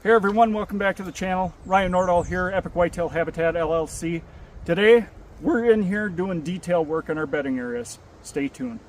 Hey everyone, welcome back to the channel. Ryan Nordahl here, Epic Whitetail Habitat LLC. Today, we're in here doing detail work in our bedding areas. Stay tuned.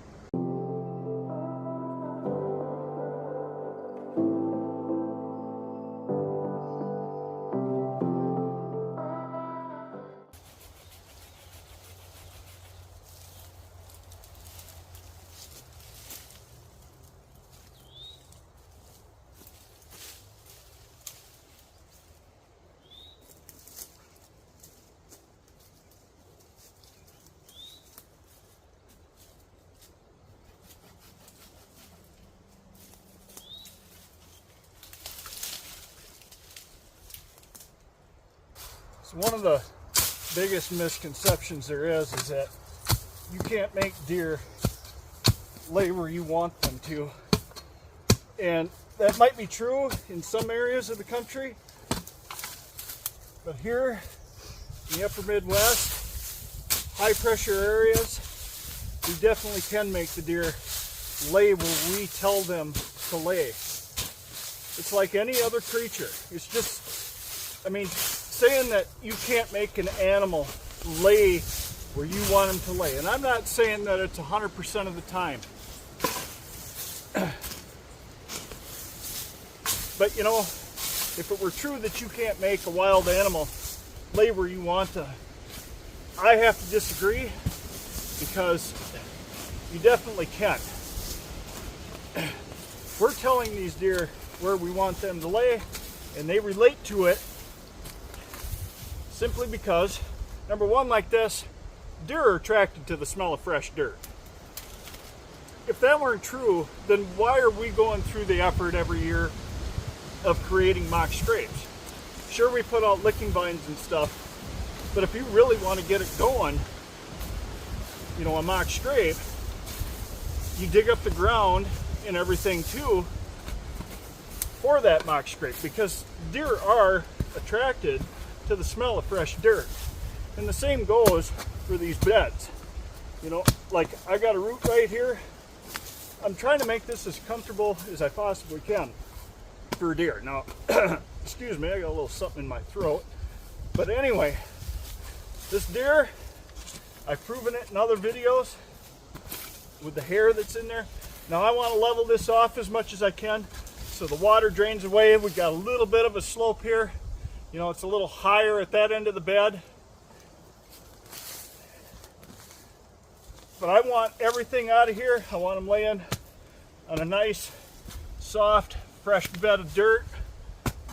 So one of the biggest misconceptions there is that you can't make deer lay where you want them to. And that might be true in some areas of the country, but here in the upper Midwest, high pressure areas, we definitely can make the deer lay where we tell them to lay. It's like any other creature. It's just, saying that you can't make an animal lay where you want them to lay. And I'm not saying that it's 100% of the time. But you know, if it were true that you can't make a wild animal lay where you want to, I have to disagree, because you definitely can. We're telling these deer where we want them to lay, and they relate to it simply because, number one, like this, deer are attracted to the smell of fresh dirt. If that weren't true, then why are we going through the effort every year of creating mock scrapes? Sure, we put out licking vines and stuff, but if you really want to get it going, you know, a mock scrape, you dig up the ground and everything too for that mock scrape, because deer are attracted to the smell of fresh dirt. And the same goes for these beds. You know, like I got a root right here. I'm trying to make this as comfortable as I possibly can for a deer. Now, excuse me, I got a little something in my throat. But anyway, this deer, I've proven it in other videos with the hair that's in there. Now I want to level this off as much as I can so the water drains away. We've got a little bit of a slope here. You know, it's a little higher at that end of the bed. But I want everything out of here. I want them laying on a nice, soft, fresh bed of dirt.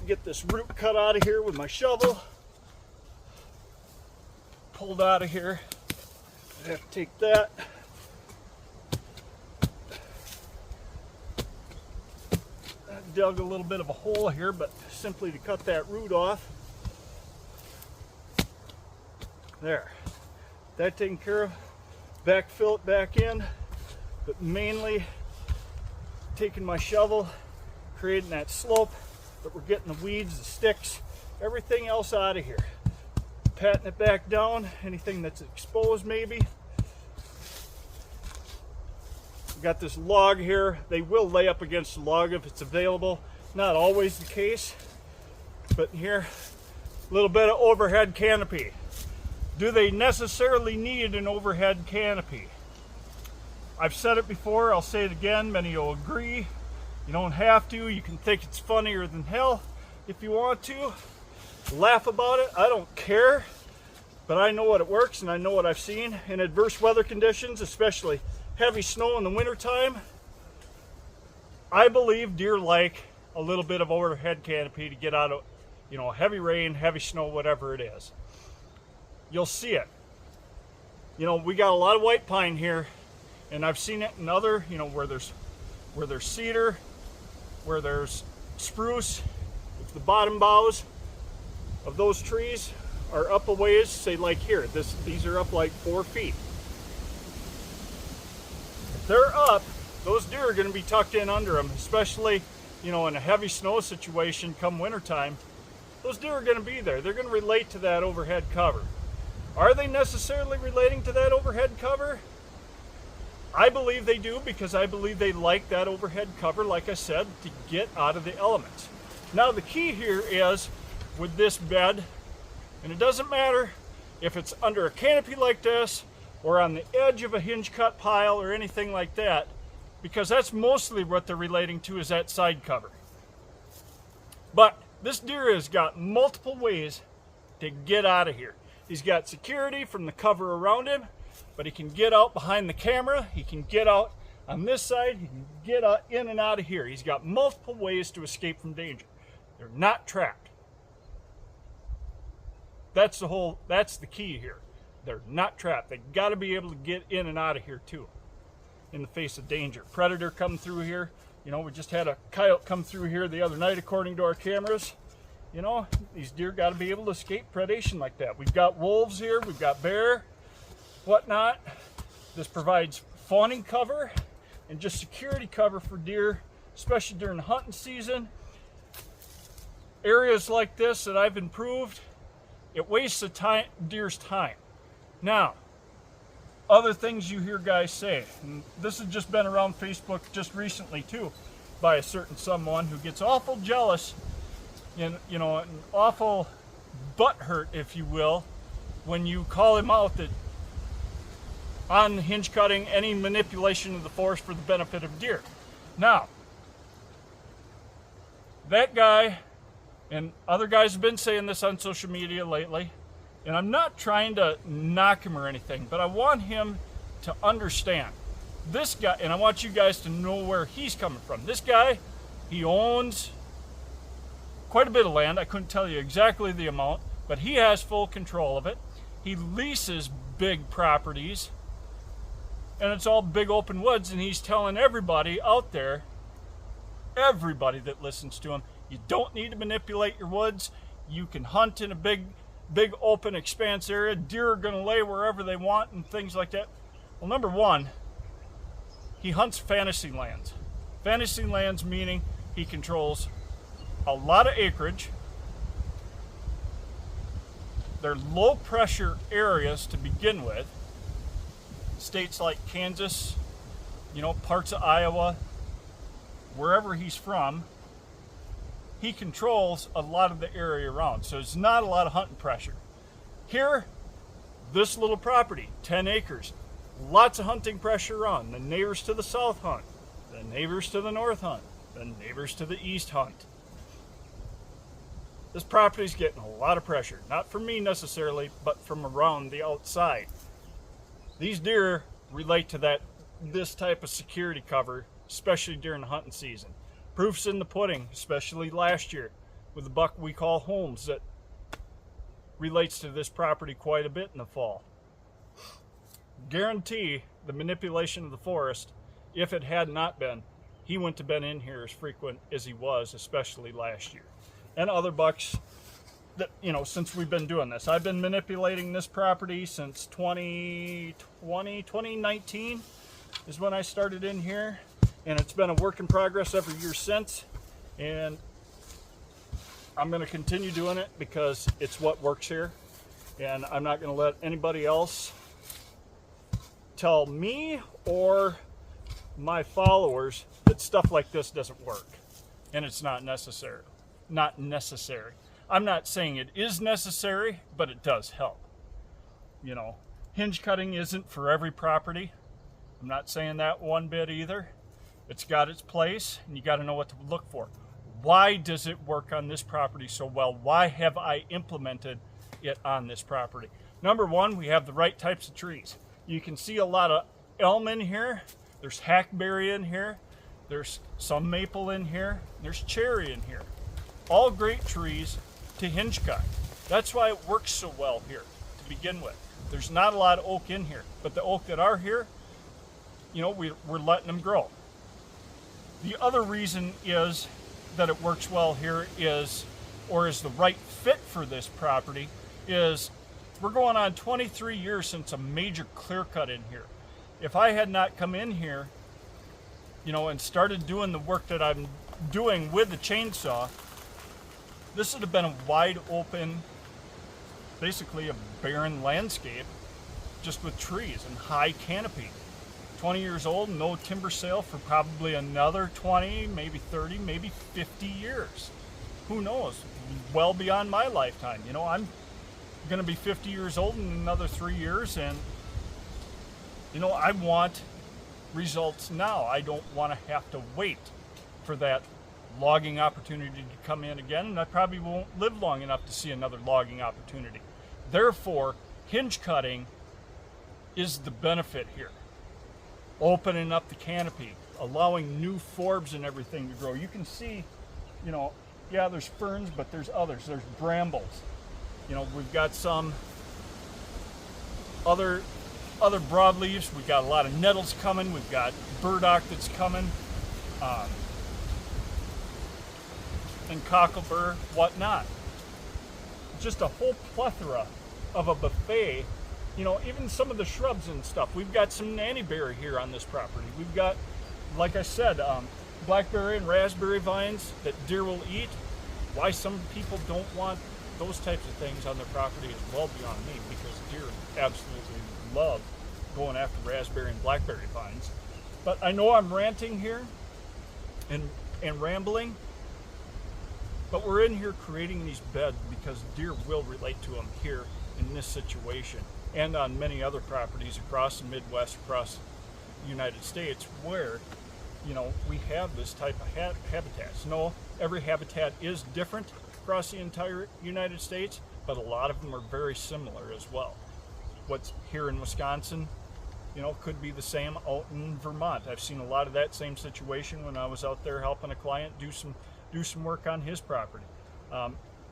Get this root cut out of here with my shovel. Pulled out of here. I have to take that. I dug a little bit of a hole here, but simply to cut that root off. There. That taken care of. Backfill it back in, but mainly taking my shovel, creating that slope, but we're getting the weeds, the sticks, everything else out of here. Patting it back down, anything that's exposed maybe. We got this log here. They will lay up against the log if it's available. Not always the case, but here, a little bit of overhead canopy. Do they necessarily need an overhead canopy? I've said it before, I'll say it again, many will agree. You don't have to. You can think it's funnier than hell if you want to. Laugh about it, I don't care. But I know what it works, and I know what I've seen in adverse weather conditions, especially heavy snow in the wintertime. I believe deer like a little bit of overhead canopy to get out of, you know, heavy rain, heavy snow, whatever it is. You'll see it. You know, we got a lot of white pine here, and I've seen it in other, you know, where there's cedar, where there's spruce. If the bottom boughs of those trees are up a ways, say like here, these are up like 4 feet. If they're up, those deer are going to be tucked in under them, especially, you know, in a heavy snow situation come wintertime. Those deer are going to be there. They're going to relate to that overhead cover. Are they necessarily relating to that overhead cover? I believe they do, because I believe they like that overhead cover, like I said, to get out of the elements. Now the key here is with this bed, and it doesn't matter if it's under a canopy like this or on the edge of a hinge cut pile or anything like that, because that's mostly what they're relating to, is that side cover. But this deer has got multiple ways to get out of here. He's got security from the cover around him, but he can get out behind the camera, he can get out on this side, he can get out, in and out of here. He's got multiple ways to escape from danger. They're not trapped. That's the key here. They're not trapped. They got to be able to get in and out of here too, in the face of danger. Predator come through here. You know, we just had a coyote come through here the other night, according to our cameras. You know, these deer got to be able to escape predation like that. We've got wolves here, we've got bear, whatnot. This provides fawning cover and just security cover for deer, especially during the hunting season. Areas like this that I've improved, it wastes the deer's time. Now, other things you hear guys say, and this has just been around Facebook just recently too, by a certain someone who gets awful jealous and, you know, an awful butthurt, if you will, when you call him out that on hinge cutting, any manipulation of the forest for the benefit of deer. Now, that guy and other guys have been saying this on social media lately, and I'm not trying to knock him or anything, but I want him to understand. This guy, and I want you guys to know where he's coming from. This guy, he owns quite a bit of land. I couldn't tell you exactly the amount, but he has full control of it. He leases big properties, and it's all big open woods, and he's telling everybody out there, everybody that listens to him, you don't need to manipulate your woods. You can hunt in a big open expanse area. Deer are going to lay wherever they want and things like that. Well, number one, he hunts fantasy lands. Fantasy lands meaning he controls a lot of acreage. They're low pressure areas to begin with. States like Kansas, you know, parts of Iowa, wherever he's from, he controls a lot of the area around. So it's not a lot of hunting pressure. Here, this little property, 10 acres, lots of hunting pressure around. The neighbors to the south hunt, the neighbors to the north hunt, the neighbors to the east hunt. This property's getting a lot of pressure, not from me necessarily, but from around the outside. These deer relate to this type of security cover, especially during the hunting season. Proof's in the pudding, especially last year with the buck we call Holmes that relates to this property quite a bit in the fall. Guarantee the manipulation of the forest, if it had not been, he wouldn't have been in here as frequent as he was, especially last year. And other bucks that, you know, since we've been doing this. I've been manipulating this property since 2019 is when I started in here. And it's been a work in progress every year since, and I'm going to continue doing it because it's what works here, and I'm not going to let anybody else tell me or my followers that stuff like this doesn't work, and it's not necessary. I'm not saying it is necessary, but it does help. You know, hinge cutting isn't for every property. I'm not saying that one bit either. It's got its place, and you got to know what to look for. Why does it work on this property so well? Why have I implemented it on this property? Number one, we have the right types of trees. You can see a lot of elm in here. There's hackberry in here. There's some maple in here. There's cherry in here. All great trees to hinge cut. That's why it works so well here to begin with. There's not a lot of oak in here, but the oak that are here, you know, we're letting them grow. The other reason is that it works well here is the right fit for this property is we're going on 23 years since a major clear cut in here. If I had not come in here, you know, and started doing the work that I'm doing with the chainsaw, this would have been a wide open, basically a barren landscape just with trees and high canopy. 20 years old, no timber sale for probably another 20, maybe 30, maybe 50 years. who knows, well beyond my lifetime. You know, I'm going to be 50 years old in another 3 years, and you know, I want results now. I don't want to have to wait for that logging opportunity to come in again, and I probably won't live long enough to see another logging opportunity. Therefore, hinge cutting is the benefit here. Opening up the canopy, allowing new forbs and everything to grow. You can see, you know, yeah, there's ferns, but there's others. There's brambles. You know, we've got some other broadleaves. We've got a lot of nettles coming. We've got burdock that's coming, and cocklebur, whatnot. Just a whole plethora of a buffet. You know, even some of the shrubs and stuff. We've got some nannyberry here on this property. We've got, like I said, blackberry and raspberry vines that deer will eat. Why some people don't want those types of things on their property is well beyond me, because deer absolutely love going after raspberry and blackberry vines. But I know I'm ranting here and rambling, but we're in here creating these beds because deer will relate to them here in this situation, and on many other properties across the Midwest, across the United States, where, you know, we have this type of habitats. No, every habitat is different across the entire United States, but a lot of them are very similar as well. What's here in Wisconsin, you know, could be the same out in Vermont. I've seen a lot of that same situation when I was out there helping a client do some work on his property.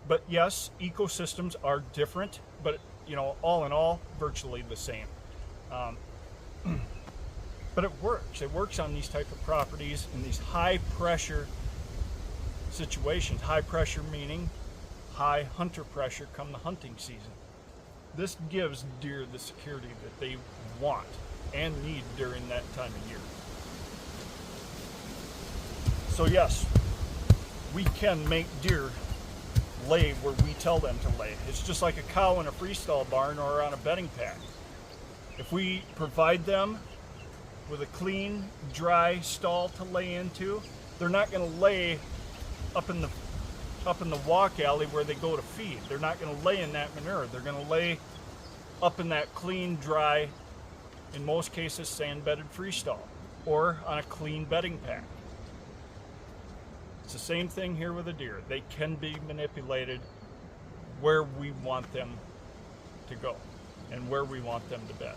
But yes, ecosystems are different, but you know, all in all, virtually the same. But it works. It works on these type of properties in these high pressure situations. High pressure meaning high hunter pressure come the hunting season. This gives deer the security that they want and need during that time of year. So yes, we can make deer lay where we tell them to lay. It's just like a cow in a freestall barn or on a bedding pack. If we provide them with a clean, dry stall to lay into, they're not going to lay up in the walk alley where they go to feed. They're not going to lay in that manure. They're going to lay up in that clean, dry, in most cases sand-bedded freestall, or on a clean bedding pack. It's the same thing here with a deer. They can be manipulated where we want them to go and where we want them to bed.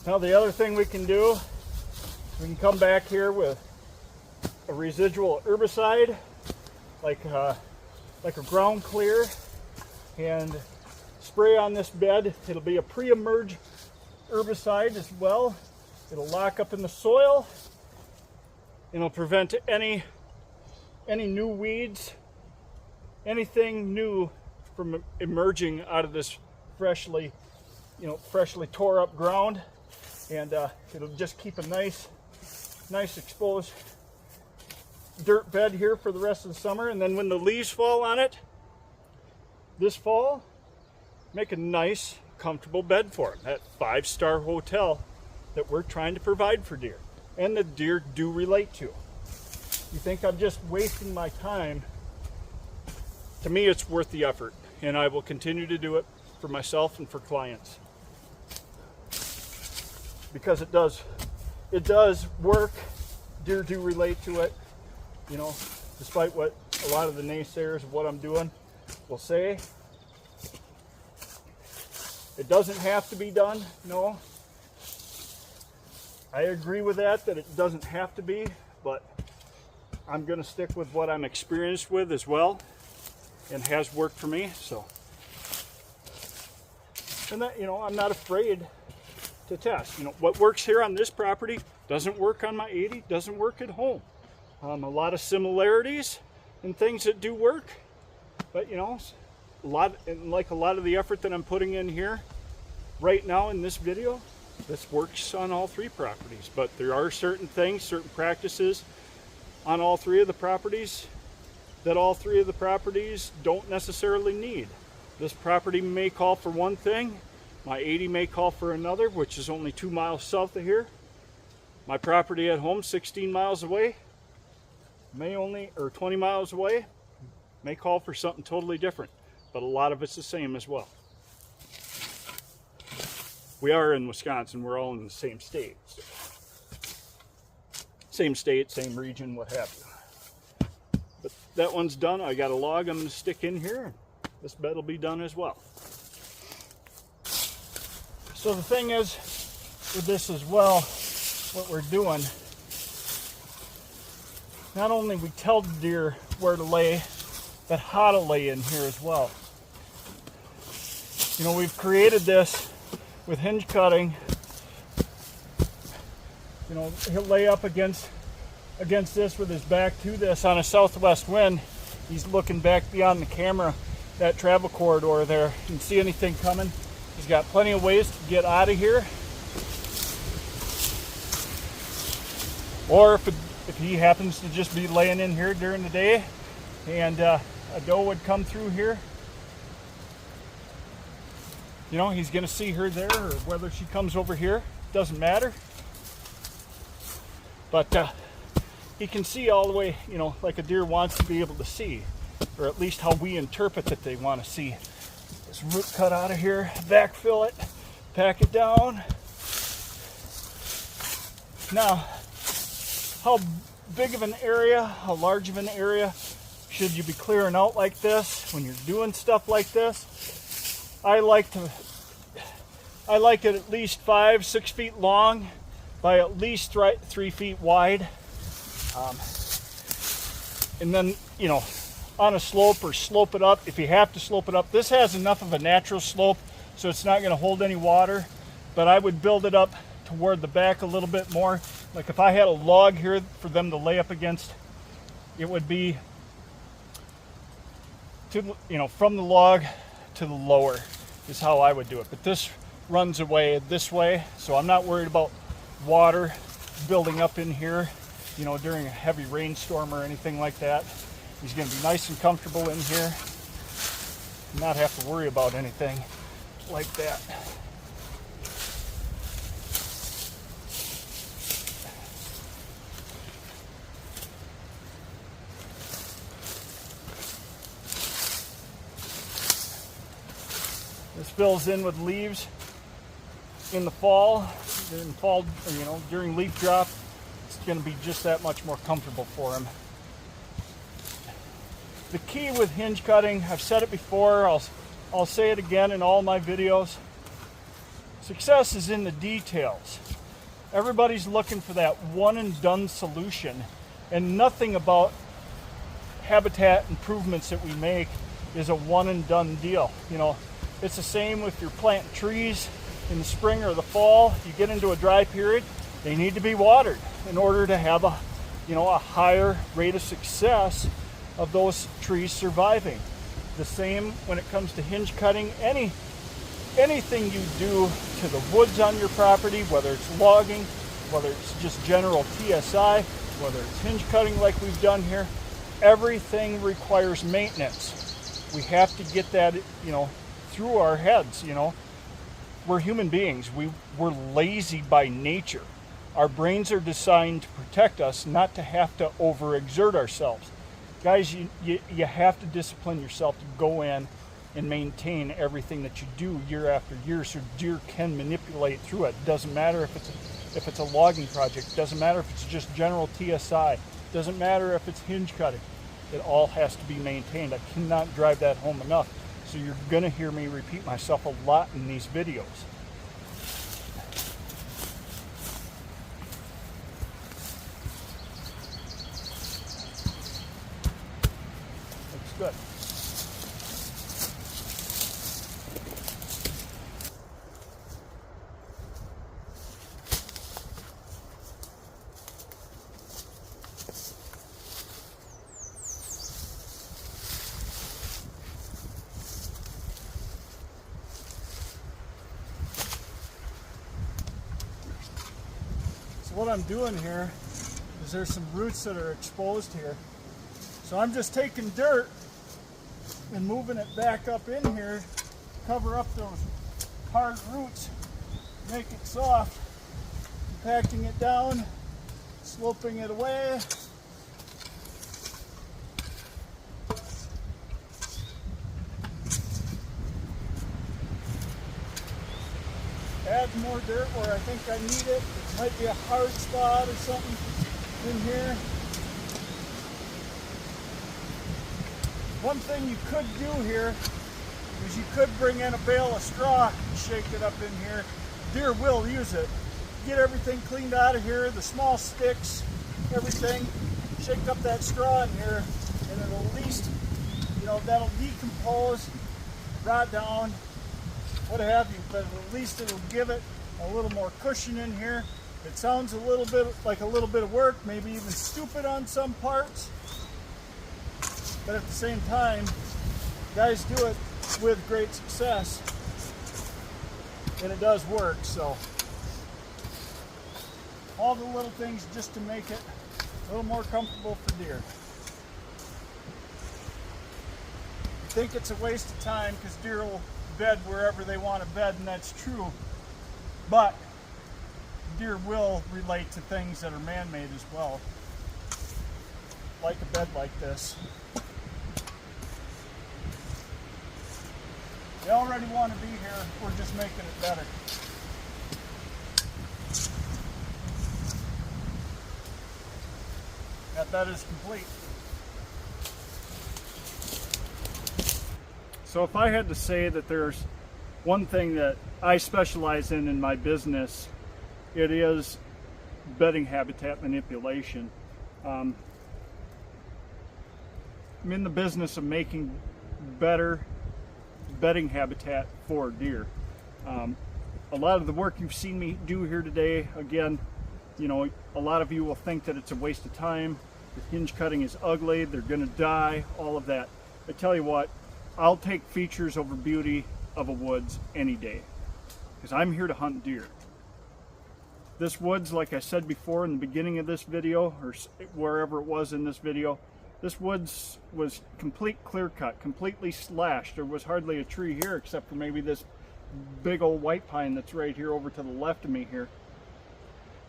Now the other thing we can do, we can come back here with a residual herbicide, like a ground clear, and spray on this bed. It'll be a pre-emerge herbicide as well. It'll lock up in the soil, and it'll prevent any new weeds, anything new from emerging out of this freshly tore up ground, and it'll just keep a nice exposed dirt bed here for the rest of the summer. And then when the leaves fall on it this fall, make a nice comfortable bed for them. That 5-star hotel that we're trying to provide for deer, and the deer do relate to. You think I'm just wasting my time? To me, it's worth the effort, and I will continue to do it for myself and for clients, because it does work. Deer do relate to it, you know, despite what a lot of the naysayers of what I'm doing will say. It doesn't have to be done. No, I agree with that it doesn't have to be, but I'm going to stick with what I'm experienced with as well, and has worked for me. So, and that, you know, I'm not afraid to test. You know, what works here on this property doesn't work on my 80, doesn't work at home. A lot of similarities and things that do work, but you know, a lot of the effort that I'm putting in here right now in this video, this works on all 3 properties. But there are certain things, certain practices on all 3 of the properties that all 3 of the properties don't necessarily need. This property may call for one thing, my 80 may call for another, which is only 2 miles south of here. My property at home, 16 miles away, or 20 miles away, may call for something totally different, but a lot of it's the same as well. We are in Wisconsin, we're all in the same state. So. Same state, same region, what have you. But that one's done. I got a log I'm going to stick in here. This bed will be done as well. So the thing is, with this as well, what we're doing, not only we tell the deer where to lay, but how to lay in here as well. You know, we've created this with hinge cutting. You know, he'll lay up against this with his back to this on a southwest wind. He's looking back beyond the camera, that travel corridor there. You can see anything coming. He's got plenty of ways to get out of here. Or if he happens to just be laying in here during the day and a doe would come through here, you know, he's going to see her there, or whether she comes over here, doesn't matter. But he can see all the way, you know, like a deer wants to be able to see, or at least how we interpret that they want to see. This root cut out of here, backfill it, pack it down. Now, how big of an area, how large of an area should you be clearing out like this when you're doing stuff like this? I like it at least 5-6 feet long by at least 3 feet wide. And then, you know, on a slope or slope it up if you have to slope it up. This has enough of a natural slope so it's not going to hold any water, but I would build it up toward the back a little bit more. Like if I had a log here for them to lay up against, it would be to, you know, from the log to the lower is how I would do it. But this runs away this way, so I'm not worried about water building up in here, you know, during a heavy rainstorm or anything like that. He's going to be nice and comfortable in here, not have to worry about anything like that. This fills in with leaves in the fall. You know, during leaf drop, it's going to be just that much more comfortable for him. The key with hinge cutting, I've said it before, I'll say it again in all my videos. Success is in the details. Everybody's looking for that one and done solution, and nothing about habitat improvements that we make is a one and done deal. You know, it's the same with your planting trees in the spring or the fall. You get into a dry period, they need to be watered in order to have a, you know, a higher rate of success of those trees surviving. The same when it comes to hinge cutting. Anything you do to the woods on your property, whether it's logging, whether it's just general TSI, whether it's hinge cutting like we've done here, everything requires maintenance. We have to get that, you know, through our heads. You know, we're human beings. We're lazy by nature. Our brains are designed to protect us, not to have to overexert ourselves. Guys, you have to discipline yourself to go in and maintain everything that you do year after year, so deer can manipulate through it. Doesn't matter if it's a logging project. Doesn't matter if it's just general TSI. Doesn't matter if it's hinge cutting. It all has to be maintained. I cannot drive that home enough. So you're going to hear me repeat myself a lot in these videos. Looks good. What I'm doing here is there's some roots that are exposed here. So I'm just taking dirt and moving it back up in here, cover up those hard roots, make it soft, compacting it down, sloping it away. add more dirt where I think I need it. It might be a hard spot or something in here. One thing you could do here is you could bring in a bale of straw and shake it up in here. Deer will use it. Get everything cleaned out of here, the small sticks, everything. Shake up that straw in here, and it'll at least, you know, that'll decompose, rot down, what have you, but at least it'll give it a little more cushion in here. It sounds a little bit like a little bit of work, maybe even stupid on some parts, but at the same time, guys do it with great success, and it does work. So all the little things just to make it a little more comfortable for deer. I think it's a waste of time because deer will bed wherever they want to bed, and that's true, but deer will relate to things that are man-made as well, like a bed like this. They already want to be here, we're just making it better. That bed is complete. So if I had to say that there's one thing that I specialize in my business, it is bedding habitat manipulation. I'm in the business of making better bedding habitat for deer. A lot of the work you've seen me do here today, again, you know, a lot of you will think that it's a waste of time. The hinge cutting is ugly, they're gonna die, all of that. I tell you what, I'll take features over beauty of a woods any day, because I'm here to hunt deer. This woods, like I said before in the beginning of this video, or wherever it was in this video, this woods was complete clear cut, completely slashed. There was hardly a tree here except for maybe this big old white pine that's right here over to the left of me here.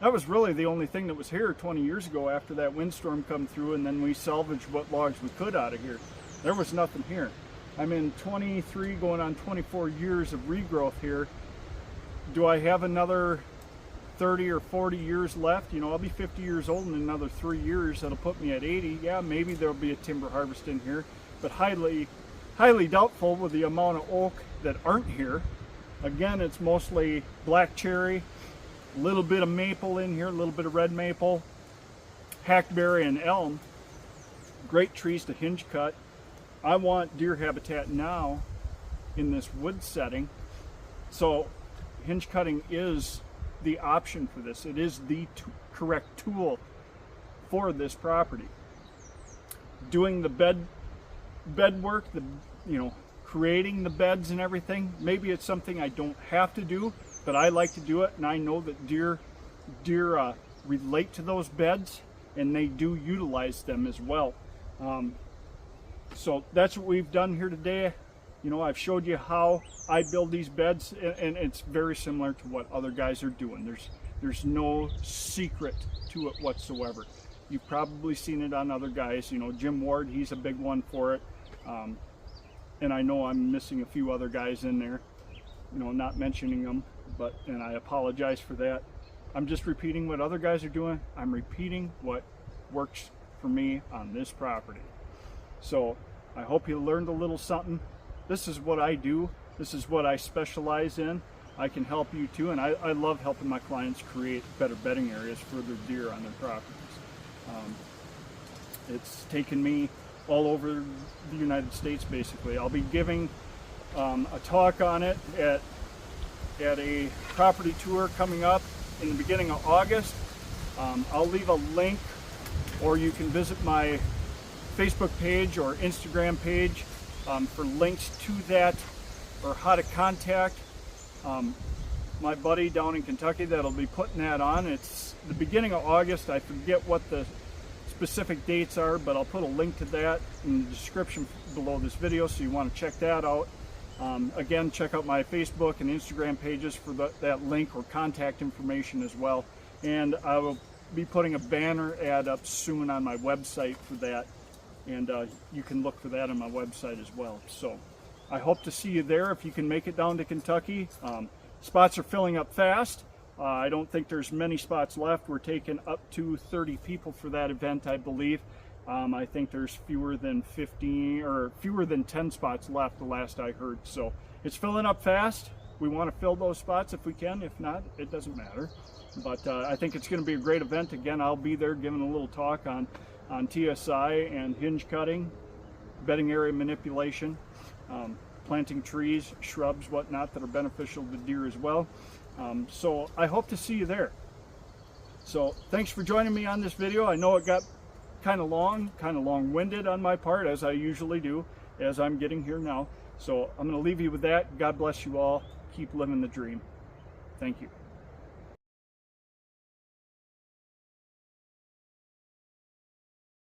That was really the only thing that was here 20 years ago after that windstorm come through, and then we salvaged what logs we could out of here. There was nothing here. I'm in 23 going on 24 years of regrowth here. Do I have another 30 or 40 years left? You know, I'll be 50 years old in another 3 years. That'll put me at 80. Yeah, maybe there'll be a timber harvest in here, but highly doubtful with the amount of oak that aren't here. Again, it's mostly black cherry, a little bit of maple in here, a little bit of red maple, hackberry and elm. Great trees to hinge cut. I want deer habitat now in this wood setting, so hinge cutting is the option for this. It is the correct tool for this property. Doing the bed work, creating the beds and everything, maybe it's something I don't have to do, but I like to do it, and I know that deer relate to those beds, and they do utilize them as well. So that's what we've done here today. You know, I've showed you how I build these beds, and it's very similar to what other guys are doing. There's no secret to it whatsoever. You've probably seen it on other guys. You know, Jim Ward, he's a big one for it. And I know I'm missing a few other guys in there, you know, not mentioning them, and I apologize for that. I'm just repeating what other guys are doing. I'm repeating what works for me on this property. So I hope you learned a little something. This is what I do. This is what I specialize in. I can help you too, and I love helping my clients create better bedding areas for their deer on their properties. It's taken me all over the United States basically. I'll be giving a talk on it at a property tour coming up in the beginning of August. I'll leave a link, or you can visit my Facebook page or Instagram page for links to that, or how to contact my buddy down in Kentucky that'll be putting that on. It's the beginning of August. I forget what the specific dates are, but I'll put a link to that in the description below this video, so you want to check that out. Again, check out my Facebook and Instagram pages for that link or contact information as well. And I will be putting a banner ad up soon on my website for that, and you can look for that on my website as well. So I hope to see you there if you can make it down to Kentucky. Spots are filling up fast. I don't think there's many spots left. We're taking up to 30 people for that event, I believe. I think there's fewer than 15 or fewer than 10 spots left, the last I heard. So it's filling up fast. We want to fill those spots if we can. If not, it doesn't matter. But I think it's going to be a great event. Again, I'll be there giving a little talk on TSI and hinge cutting, bedding area manipulation, planting trees, shrubs, whatnot that are beneficial to deer as well. So I hope to see you there. So thanks for joining me on this video. I know it got kind of long-winded on my part, as I usually do, as I'm getting here now. So I'm going to leave you with that. God bless you all. Keep living the dream. Thank you.